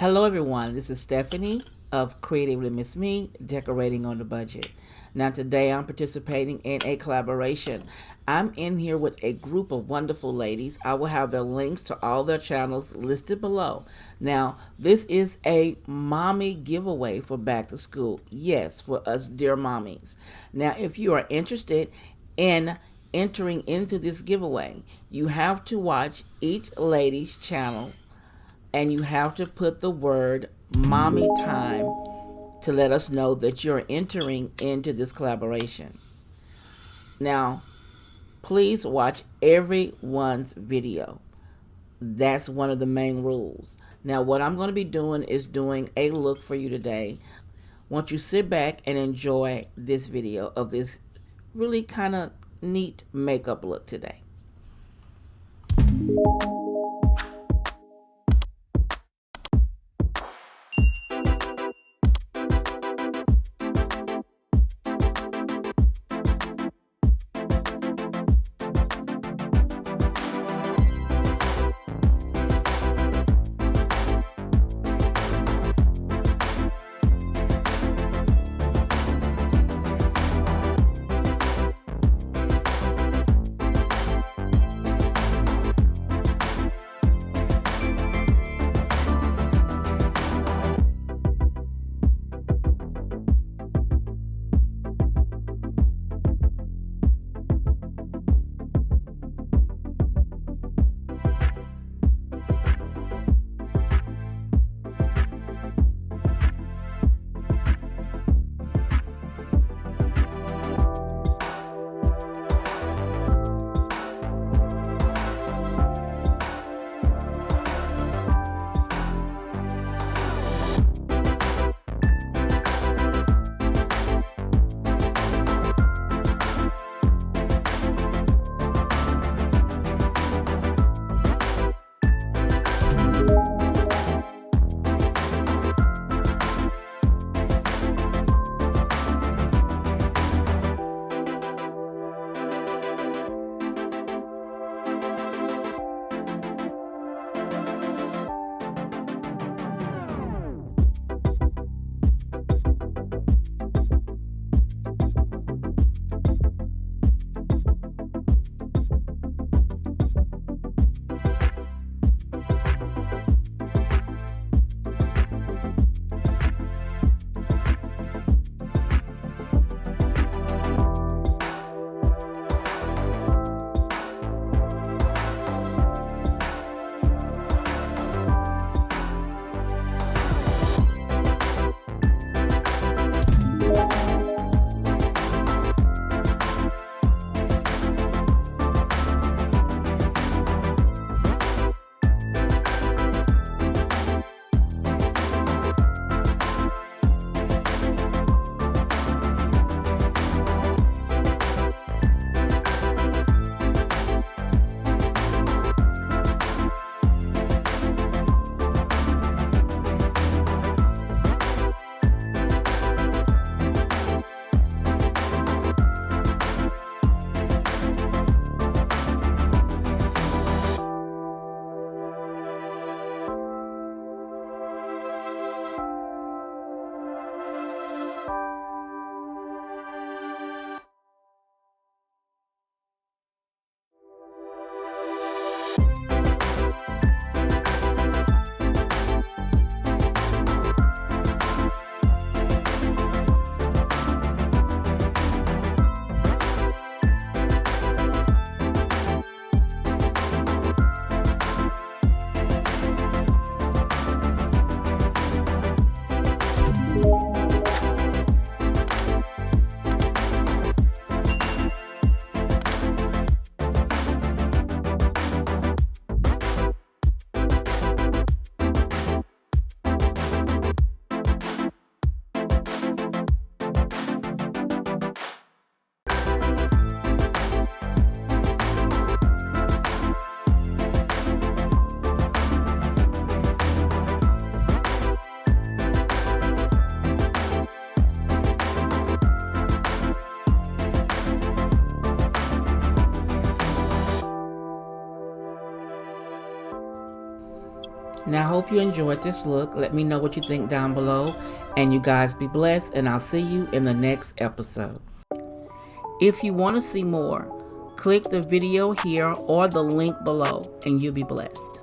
Hello, everyone. This is Stephanie of CreativelyMsMe, decorating on the budget. Now, today I'm participating in a collaboration. I'm in here with a group of wonderful ladies. I will have their links to all their channels listed below. Now, this is a mommy giveaway for back to school. Yes, for us dear mommies. Now, if you are interested in entering into this giveaway, you have to watch each lady's channel and you have to put the word mommy time to let us know that you're entering into this collaboration. Now, please watch everyone's video. That's one of the main rules. Now, what I'm going to be doing is doing a look for you today. Won't you sit back and enjoy this video of this really kind of neat makeup look today. Now I hope you enjoyed this look. Let me know what you think down below. And you guys be blessed, and I'll see you in the next episode. If you want to see more, click the video here or the link below, and you'll be blessed.